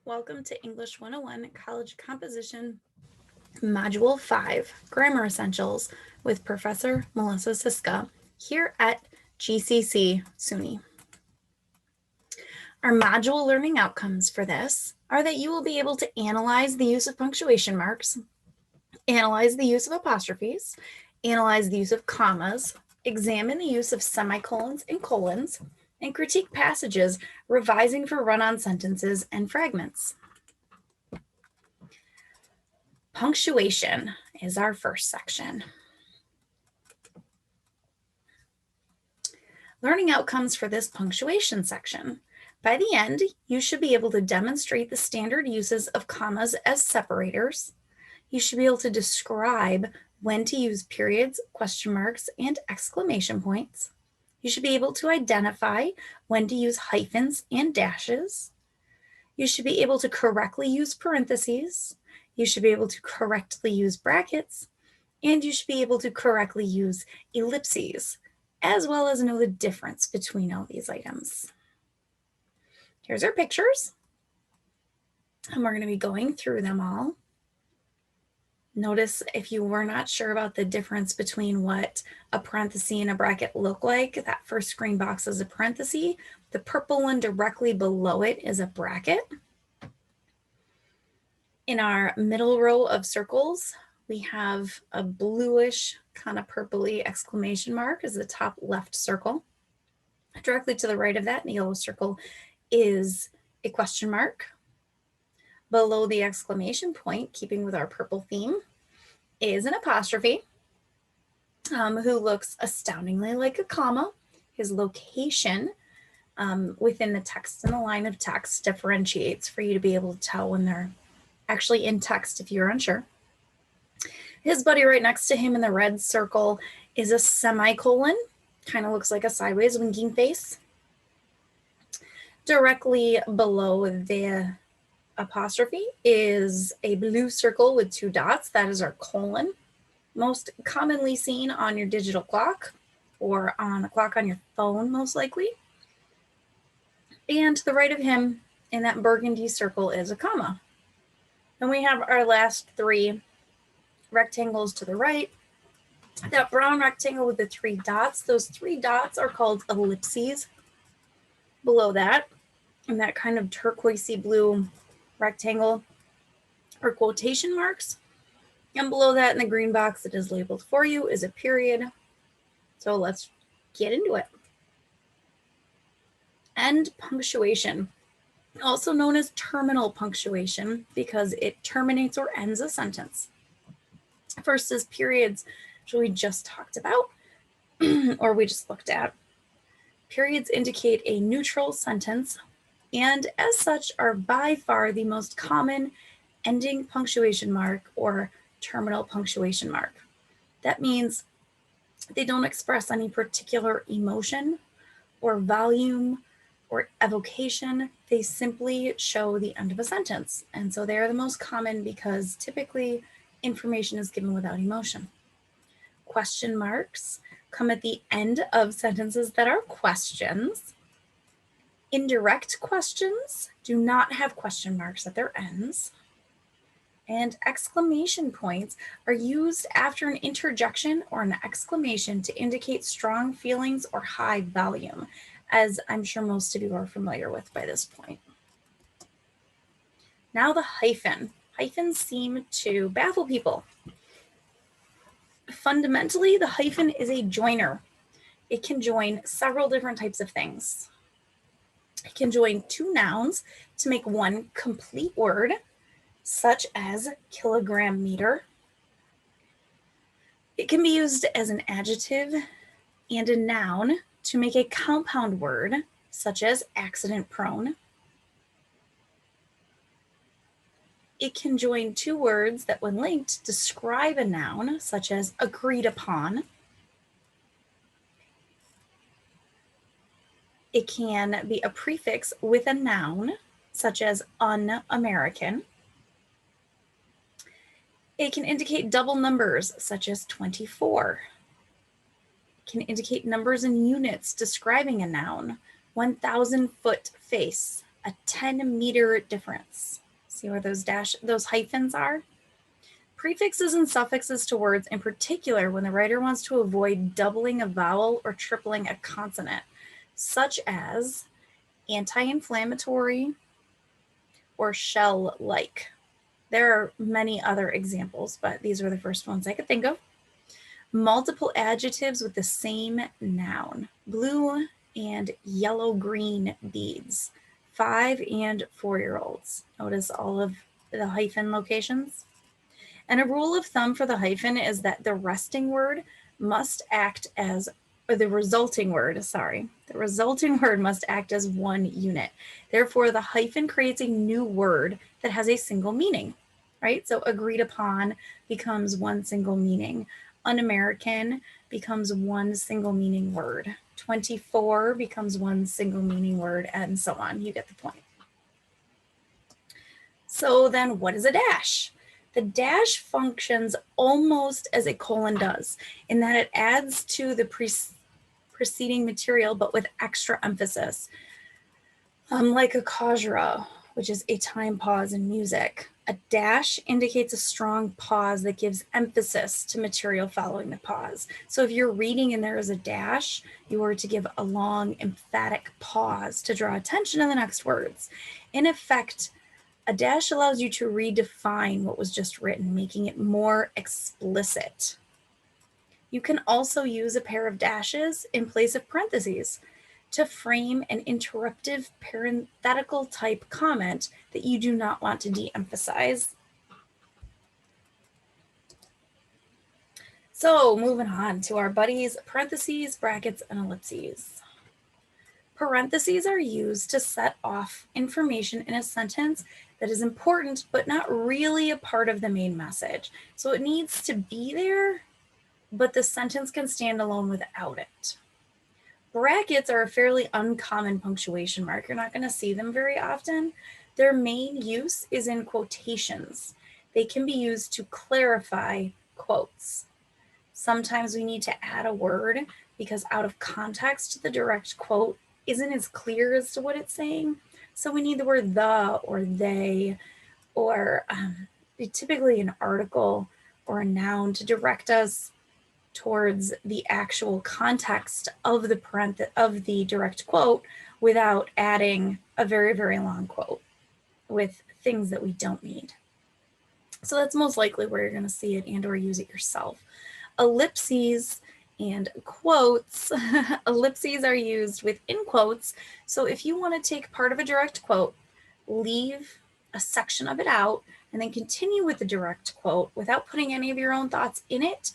Welcome to English 101 College Composition, Module 5, Grammar Essentials with Professor Melissa Siska here at GCC SUNY. Our module learning outcomes for this are that you will be able to analyze the use of punctuation marks, analyze the use of apostrophes, analyze the use of commas, examine the use of semicolons and colons, and critique passages, revising for run-on sentences and fragments. Punctuation is our first section. Learning outcomes for this punctuation section. By the end, you should be able to demonstrate the standard uses of commas as separators. You should be able to describe when to use periods, question marks, and exclamation points. You should be able to identify when to use hyphens and dashes. You should be able to correctly use parentheses. You should be able to correctly use brackets, and you should be able to correctly use ellipses, as well as know the difference between all these items. Here's our pictures, and we're going to be going through them all. Notice if you were not sure about the difference between what a parenthesis and a bracket look like, that first green box is a parenthesis. The purple one directly below it is a bracket. In our middle row of circles, we have a bluish, kind of purpley exclamation mark as the top left circle. Directly to the right of that, in the yellow circle, is a question mark. Below the exclamation point, keeping with our purple theme, is an apostrophe, who looks astoundingly like a comma. His location within the text and the line of text differentiates for you to be able to tell when they're actually in text if you're unsure. His buddy right next to him in the red circle is a semicolon, kind of looks like a sideways winking face. Directly below the apostrophe is a blue circle with two dots. That is our colon, most commonly seen on your digital clock or on a clock on your phone, most likely. And to the right of him in that burgundy circle is a comma. Then we have our last three rectangles to the right. That brown rectangle with the three dots, those three dots are called ellipses. Below that, in that kind of turquoisey blue rectangle, are quotation marks. And below that in the green box that is labeled for you is a period. So let's get into it. End punctuation, also known as terminal punctuation because it terminates or ends a sentence. First is periods, which we just talked about or we just looked at. Periods indicate a neutral sentence and as such are by far the most common ending punctuation mark or terminal punctuation mark. That means they don't express any particular emotion or volume or evocation. They simply show the end of a sentence. And so they are the most common because typically information is given without emotion. Question marks come at the end of sentences that are questions. Indirect questions do not have question marks at their ends. And exclamation points are used after an interjection or an exclamation to indicate strong feelings or high volume, as I'm sure most of you are familiar with by this point. Now the hyphen. Hyphens seem to baffle people. Fundamentally, the hyphen is a joiner. It can join several different types of things. It can join two nouns to make one complete word, such as kilogram meter. It can be used as an adjective and a noun to make a compound word, such as accident prone. It can join two words that, when linked, describe a noun, such as agreed upon. It can be a prefix with a noun, such as un-American. It can indicate double numbers, such as 24. It can indicate numbers in units describing a noun, 1,000 foot face, a 10-meter difference. See where those hyphens are? Prefixes and suffixes to words, in particular when the writer wants to avoid doubling a vowel or tripling a consonant, such as anti-inflammatory or shell-like. There are many other examples, but these are the first ones I could think of. Multiple adjectives with the same noun. Blue and yellow-green beads. 5- and 4-year-olds. Notice all of the hyphen locations. And a rule of thumb for the hyphen is that the resting word must act as, or the resulting word must act as one unit. Therefore, the hyphen creates a new word that has a single meaning, right? So agreed upon becomes one single meaning. Un-American becomes one single meaning word. 24 becomes one single meaning word, and so on. You get the point. So then what is a dash? The dash functions almost as a colon does, in that it adds to the preceding material, but with extra emphasis. Like a causera, which is a time pause in music. A dash indicates a strong pause that gives emphasis to material following the pause. So if you're reading and there is a dash, you are to give a long, emphatic pause to draw attention to the next words. In effect, a dash allows you to redefine what was just written, making it more explicit. You can also use a pair of dashes in place of parentheses to frame an interruptive parenthetical type comment that you do not want to de-emphasize. So moving on to our buddies, parentheses, brackets, and ellipses. Parentheses are used to set off information in a sentence that is important, but not really a part of the main message. So it needs to be there, but the sentence can stand alone without it. Brackets are a fairly uncommon punctuation mark. You're not going to see them very often. Their main use is in quotations. They can be used to clarify quotes. Sometimes we need to add a word because out of context, the direct quote isn't as clear as to what it's saying. So we need the word the or they, or typically an article or a noun to direct us towards the actual context of the direct quote without adding a very, very long quote with things that we don't need. So that's most likely where you're going to see it and or use it yourself. Ellipses and quotes. Ellipses are used within quotes. So if you want to take part of a direct quote, leave a section of it out, and then continue with the direct quote without putting any of your own thoughts in it,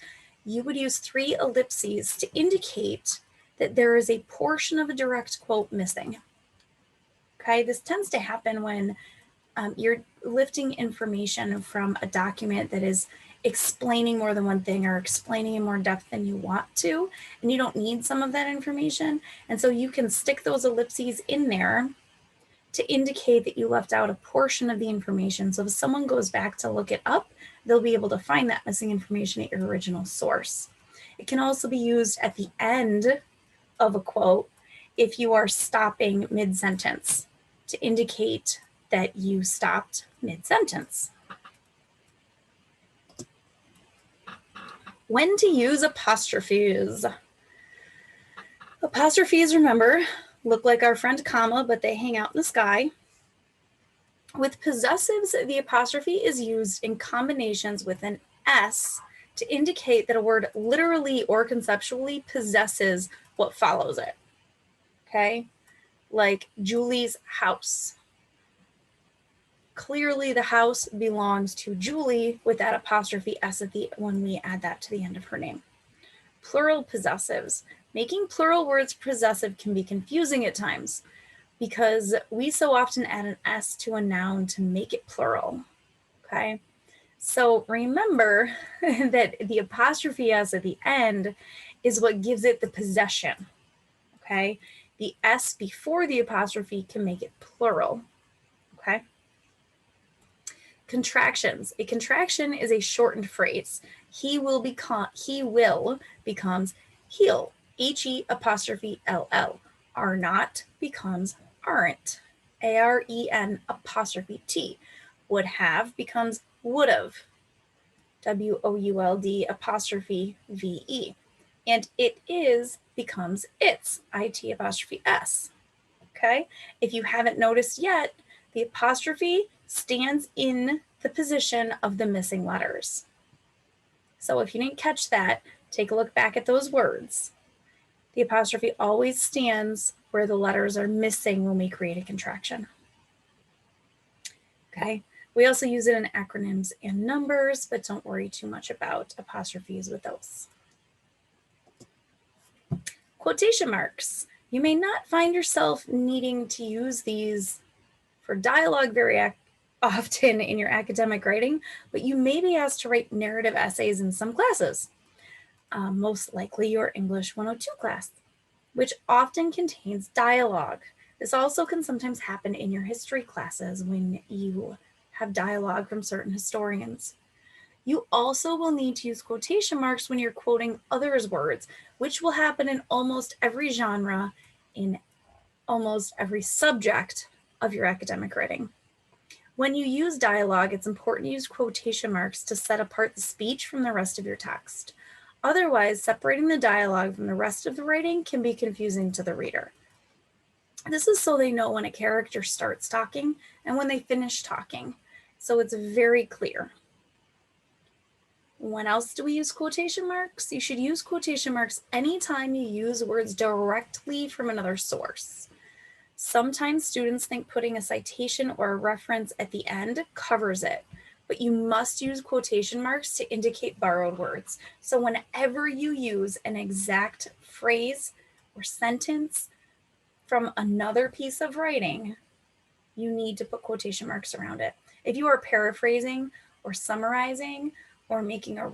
you would use 3 ellipses to indicate that there is a portion of a direct quote missing. Okay, this tends to happen when you're lifting information from a document that is explaining more than one thing or explaining in more depth than you want to, and you don't need some of that information. And so you can stick those ellipses in there to indicate that you left out a portion of the information. So if someone goes back to look it up, they'll be able to find that missing information at your original source. It can also be used at the end of a quote if you are stopping mid-sentence to indicate that you stopped mid-sentence. When to use apostrophes. Apostrophes, remember, look like our friend comma, but they hang out in the sky. With possessives, the apostrophe is used in combinations with an S to indicate that a word literally or conceptually possesses what follows it. Okay, like Julie's house. Clearly the house belongs to Julie with that apostrophe S at the when we add that to the end of her name. Plural possessives. Making plural words possessive can be confusing at times because we so often add an S to a noun to make it plural. Okay, so remember that the apostrophe S at the end is what gives it the possession. Okay, the S before the apostrophe can make it plural. Okay. Contractions. A contraction is a shortened phrase. He will becomes he'll. He''ll. Are not becomes aren't. A-R-E-N apostrophe T. Would have becomes would've. W-O-U-L-D apostrophe V-E. And it is becomes its, I-T apostrophe S. Okay? If you haven't noticed yet, the apostrophe stands in the position of the missing letters. So if you didn't catch that, take a look back at those words. The apostrophe always stands where the letters are missing when we create a contraction. Okay? We also use it in acronyms and numbers, but don't worry too much about apostrophes with those. Quotation marks. You may not find yourself needing to use these for dialogue very often in your academic writing, but you may be asked to write narrative essays in some classes, most likely your English 102 class, which often contains dialogue. This also can sometimes happen in your history classes when you have dialogue from certain historians. You also will need to use quotation marks when you're quoting others' words, which will happen in almost every genre, in almost every subject of your academic writing. When you use dialogue, it's important to use quotation marks to set apart the speech from the rest of your text. Otherwise, separating the dialogue from the rest of the writing can be confusing to the reader. This is so they know when a character starts talking and when they finish talking, so it's very clear. When else do we use quotation marks? You should use quotation marks anytime you use words directly from another source. Sometimes students think putting a citation or a reference at the end covers it, but you must use quotation marks to indicate borrowed words. So whenever you use an exact phrase or sentence from another piece of writing, you need to put quotation marks around it. If you are paraphrasing or summarizing or making a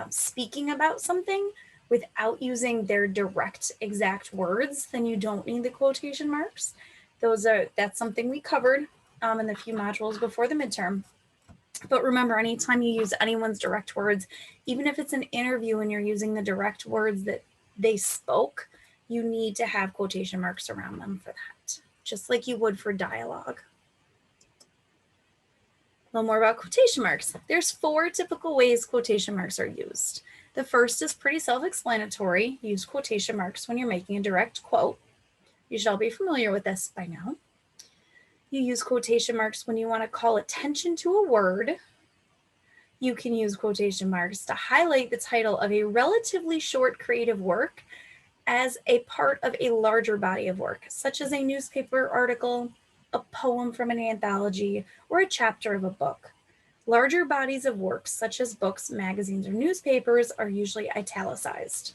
speaking about something without using their direct exact words, then you don't need the quotation marks. That's something we covered in the few modules before the midterm. But remember, anytime you use anyone's direct words, even if it's an interview and you're using the direct words that they spoke, you need to have quotation marks around them for that, just like you would for dialogue. A little more about quotation marks. There's 4 typical ways quotation marks are used. The first is pretty self-explanatory. Use quotation marks when you're making a direct quote. You should all be familiar with this by now. You use quotation marks when you want to call attention to a word. You can use quotation marks to highlight the title of a relatively short creative work as a part of a larger body of work, such as a newspaper article, a poem from an anthology, or a chapter of a book. Larger bodies of works, such as books, magazines, or newspapers, are usually italicized.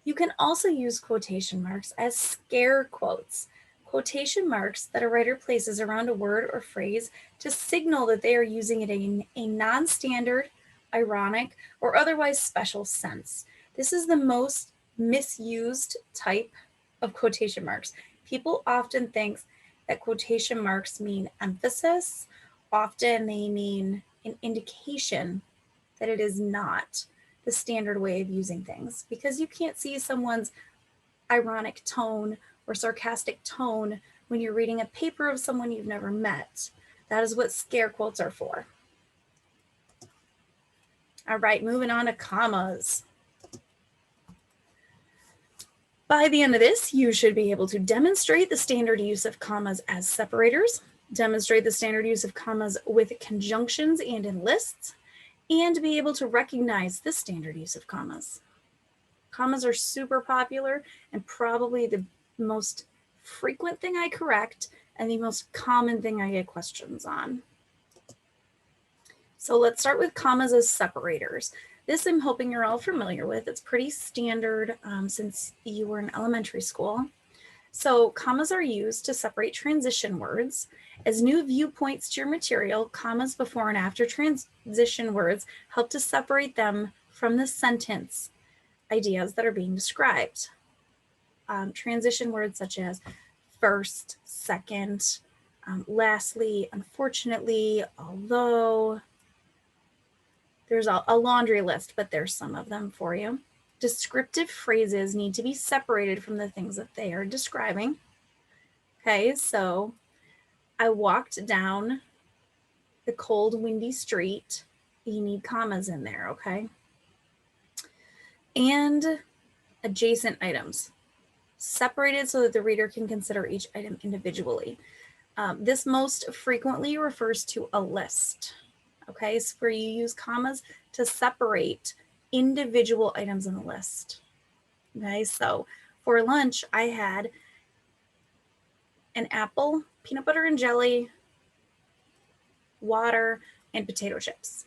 You can also use quotation marks as scare quotes, quotation marks that a writer places around a word or phrase to signal that they are using it in a non-standard, ironic, or otherwise special sense. This is the most misused type of quotation marks. People often think that quotation marks mean emphasis. Often they mean an indication that it is not the standard way of using things, because you can't see someone's ironic tone or sarcastic tone when you're reading a paper of someone you've never met. That is what scare quotes are for. All right, moving on to commas. By the end of this, you should be able to demonstrate the standard use of commas as separators, demonstrate the standard use of commas with conjunctions and in lists, and be able to recognize the standard use of commas. Commas are super popular and probably the most frequent thing I correct and the most common thing I get questions on. So let's start with commas as separators. This I'm hoping you're all familiar with. It's pretty standard since you were in elementary school. So commas are used to separate transition words. As new viewpoints to your material, commas before and after transition words help to separate them from the sentence ideas that are being described. Transition words such as first, second, lastly, unfortunately, although. There's a laundry list, but there's some of them for you. Descriptive phrases need to be separated from the things that they are describing. Okay, so I walked down the cold, windy street. You need commas in there, okay? And adjacent items, separated so that the reader can consider each item individually. This most frequently refers to a list, okay? So where you use commas to separate individual items in the list, okay? So for lunch, I had an apple, peanut butter and jelly, water, and potato chips.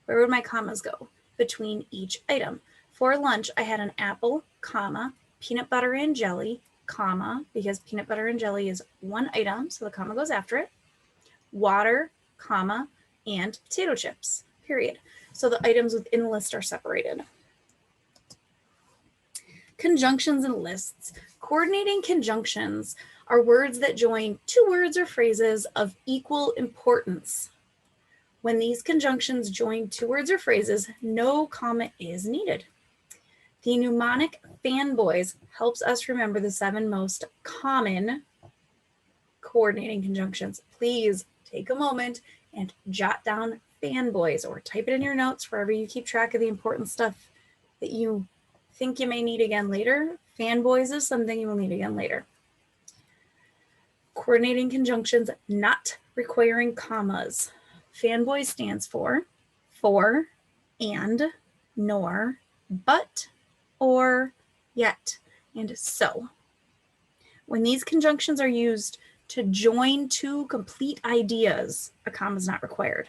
Where would my commas go between each item? For lunch, I had an apple, comma, peanut butter and jelly, comma, because peanut butter and jelly is one item, so the comma goes after it, water, comma, and potato chips, period. So the items within the list are separated. Conjunctions and lists. Coordinating conjunctions are words that join two words or phrases of equal importance. When these conjunctions join two words or phrases, no comma is needed. The mnemonic fanboys helps us remember the 7 most common coordinating conjunctions. Please take a moment and jot down fanboys or type it in your notes wherever you keep track of the important stuff that you think you may need again later. Fanboys is something you will need again later. Coordinating conjunctions not requiring commas. Fanboy stands for, and, nor, but, or, yet, and so. When these conjunctions are used to join two complete ideas, a comma is not required.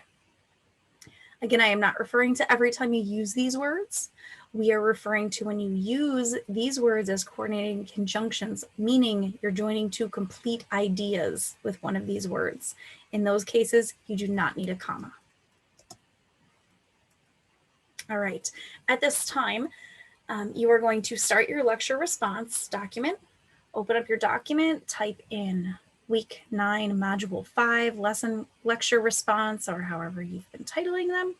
Again, I am not referring to every time you use these words. We are referring to when you use these words as coordinating conjunctions, meaning you're joining two complete ideas with one of these words. In those cases, you do not need a comma. All right, at this time, you are going to start your lecture response document. Open up your document, type in week 9, module 5, lesson lecture response, or however you've been titling them.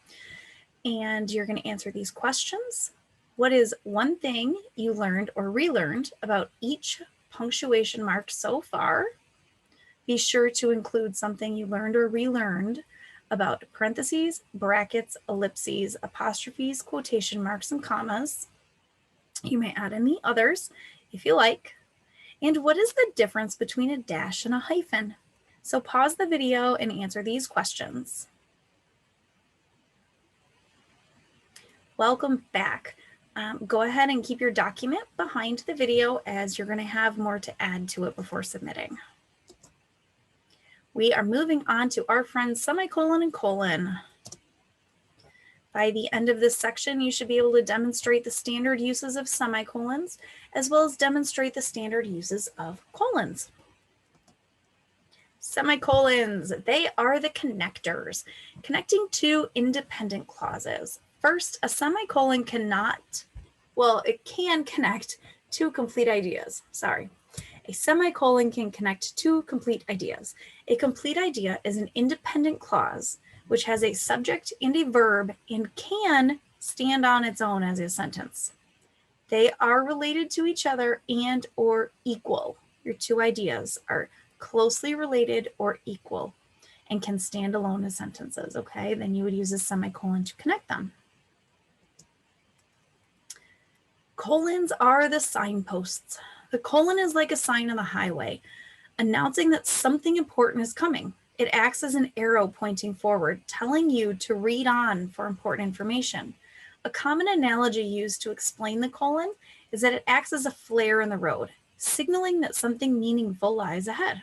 And you're going to answer these questions. What is one thing you learned or relearned about each punctuation mark so far? Be sure to include something you learned or relearned about parentheses, brackets, ellipses, apostrophes, quotation marks, and commas. You may add in the others if you like. And what is the difference between a dash and a hyphen? So pause the video and answer these questions. Welcome back. Go ahead and keep your document behind the video as you're going to have more to add to it before submitting. We are moving on to our friends semicolon and colon. By the end of this section, you should be able to demonstrate the standard uses of semicolons, as well as demonstrate the standard uses of colons. Semicolons, they are the connectors, connecting two independent clauses. First, a semicolon cannot, well, it can connect two complete ideas, sorry. A semicolon can connect two complete ideas. A complete idea is an independent clause which has a subject and a verb and can stand on its own as a sentence. They are related to each other and or equal. Your two ideas are closely related or equal and can stand alone as sentences, okay? Then you would use a semicolon to connect them. Colons are the signposts. The colon is like a sign on the highway, announcing that something important is coming. It acts as an arrow pointing forward, telling you to read on for important information. A common analogy used to explain the colon is that it acts as a flare in the road, signaling that something meaningful lies ahead.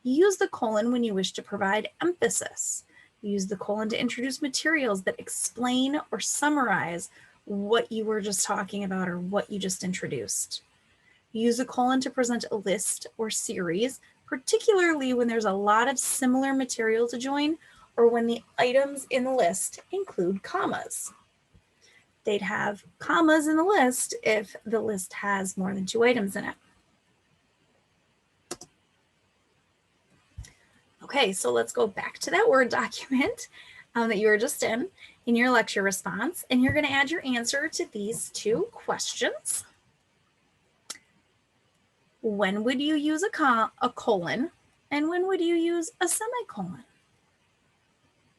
You use the colon when you wish to provide emphasis. You use the colon to introduce materials that explain or summarize what you were just talking about or what you just introduced. You use a colon to present a list or series, particularly when there's a lot of similar material to join or when the items in the list include commas. They'd have commas in the list if the list has more than 2 items in it. Okay, so let's go back to that Word document that you were just in your lecture response, and you're going to add your answer to these 2 questions. when would you use a colon, and when would you use a semicolon?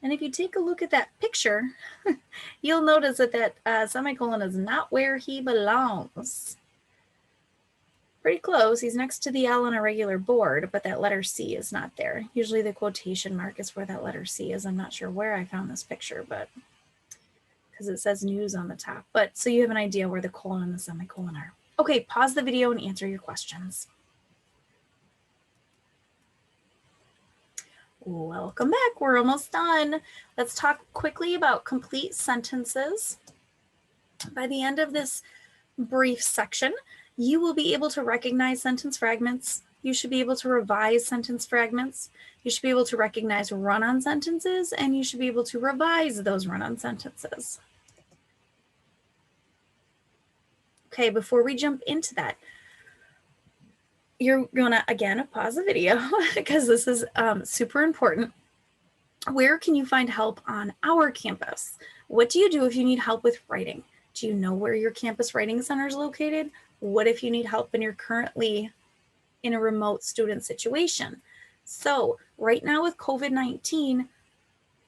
And if you take a look at that picture, you'll notice that semicolon is not where he belongs. Pretty close. He's next to the L on a regular board, but that letter C is not there. Usually the quotation mark is where that letter C is. I'm not sure where I found this picture, but because it says news on the top. But so you have an idea where the colon and the semicolon are. Okay, pause the video and answer your questions. Welcome back. We're almost done. Let's talk quickly about complete sentences. By the end of this brief section, you will be able to recognize sentence fragments. You should be able to revise sentence fragments. You should be able to recognize run-on sentences, and you should be able to revise those run-on sentences. Okay, before we jump into that, you're gonna, again, pause the video because this is super important. Where can you find help on our campus? What do you do if you need help with writing? Do you know where your campus writing center is located? What if you need help and you're currently in a remote student situation? So right now with COVID-19,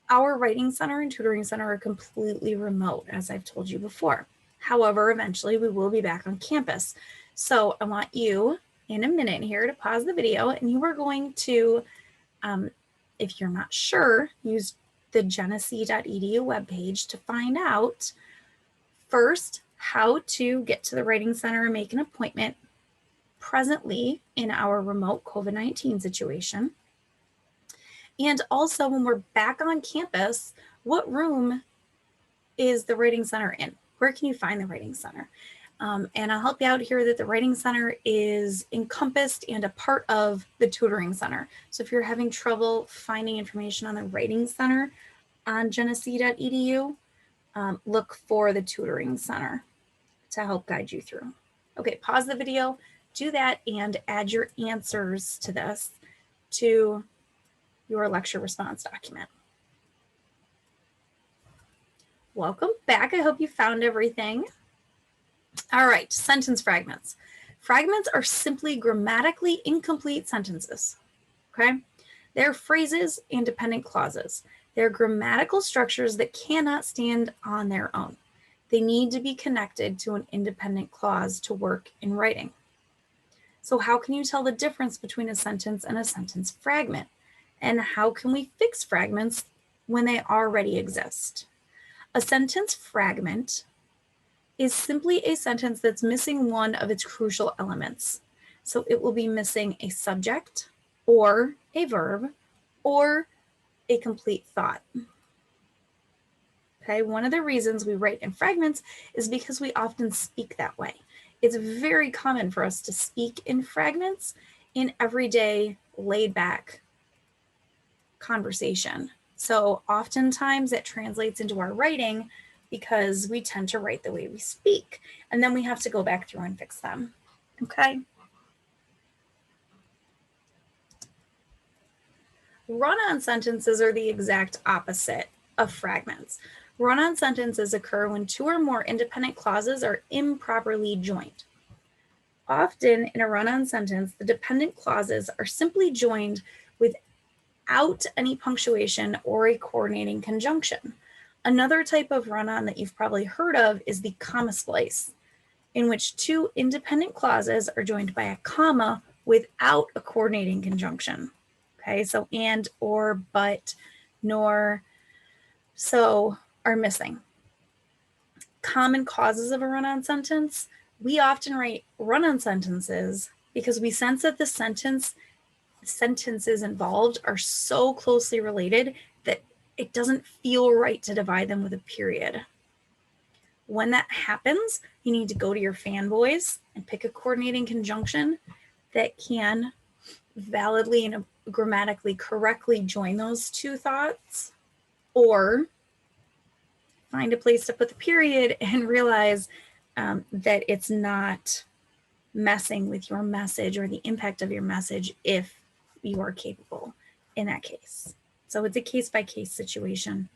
our writing center and tutoring center are completely remote, as I've told you before. However, eventually we will be back on campus. So I want you in a minute here to pause the video, and you are going to, if you're not sure, use the genesee.edu webpage to find out first how to get to the writing center and make an appointment presently in our remote COVID-19 situation. And also when we're back on campus, what room is the writing center in? Where can you find the writing center? And I'll help you out here that the writing center is encompassed and a part of the tutoring center. So if you're having trouble finding information on the writing center on genesee.edu, look for the tutoring center to help guide you through. Okay, pause the video, do that, and add your answers to this to your lecture response document. Welcome back. I hope you found everything. All right, sentence fragments. Fragments are simply grammatically incomplete sentences, okay? They're phrases and dependent clauses. They're grammatical structures that cannot stand on their own. They need to be connected to an independent clause to work in writing. So how can you tell the difference between a sentence and a sentence fragment? And how can we fix fragments when they already exist? A sentence fragment is simply a sentence that's missing one of its crucial elements. So it will be missing a subject or a verb or a complete thought. Okay, one of the reasons we write in fragments is because we often speak that way. It's very common for us to speak in fragments in everyday laid back conversation. So oftentimes it translates into our writing because we tend to write the way we speak, and then we have to go back through and fix them, okay? Run-on sentences are the exact opposite of fragments. Run-on sentences occur when two or more independent clauses are improperly joined. Often in a run-on sentence, the dependent clauses are simply joined without any punctuation or a coordinating conjunction. Another type of run-on that you've probably heard of is the comma splice, in which two independent clauses are joined by a comma without a coordinating conjunction. Okay, so and, or, but, nor, so are missing. Common causes of a run-on sentence. We often write run-on sentences because we sense that the sentences involved are so closely related that it doesn't feel right to divide them with a period. When that happens, you need to go to your fanboys and pick a coordinating conjunction that can validly and grammatically correctly join those two thoughts, or find a place to put the period and realize that it's not messing with your message or the impact of your message if you are capable in that case. So it's a case-by-case situation.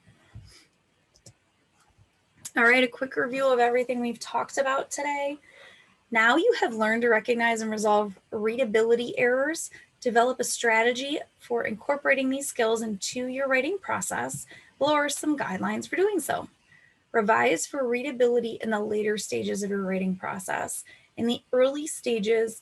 All right, a quick review of everything we've talked about today. Now you have learned to recognize and resolve readability errors, develop a strategy for incorporating these skills into your writing process. Below are some guidelines for doing so. Revise for readability in the later stages of your writing process. In the early stages,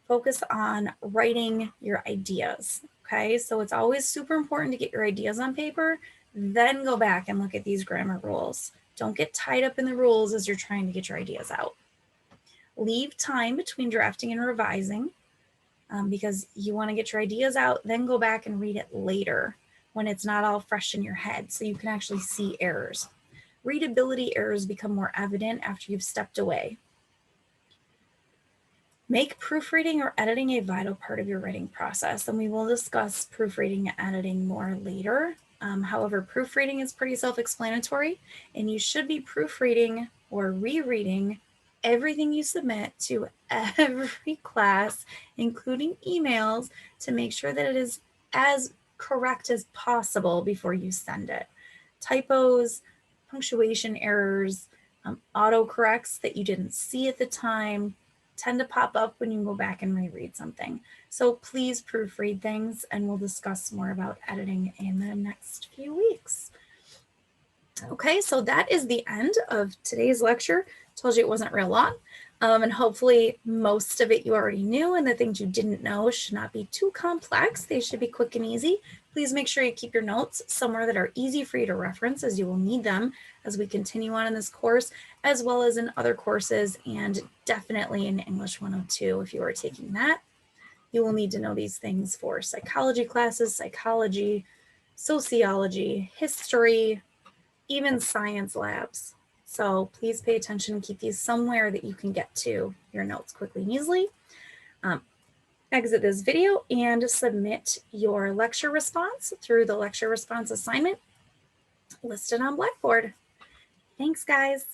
focus on writing your ideas, okay? So it's always super important to get your ideas on paper, then go back and look at these grammar rules. Don't get tied up in the rules as you're trying to get your ideas out. Leave time between drafting and revising because you want to get your ideas out, then go back and read it later when it's not all fresh in your head so you can actually see errors. Readability errors become more evident after you've stepped away. Make proofreading or editing a vital part of your writing process, and we will discuss proofreading and editing more later. However, proofreading is pretty self-explanatory, and you should be proofreading or rereading everything you submit to every class, including emails, to make sure that it is as correct as possible before you send it. Typos, punctuation errors, autocorrects that you didn't see at the time tend to pop up when you go back and reread something. So please proofread things, and we'll discuss more about editing in the next few weeks. Okay, so that is the end of today's lecture. Told you it wasn't real long. And hopefully most of it you already knew, and the things you didn't know should not be too complex. They should be quick and easy. Please make sure you keep your notes somewhere that are easy for you to reference, as you will need them as we continue on in this course, as well as in other courses, and definitely in English 102 if you are taking that. You will need to know these things for psychology classes, psychology, sociology, history, even science labs. So please pay attention and keep these somewhere that you can get to your notes quickly and easily. Exit this video and submit your lecture response through the lecture response assignment listed on Blackboard. Thanks, guys.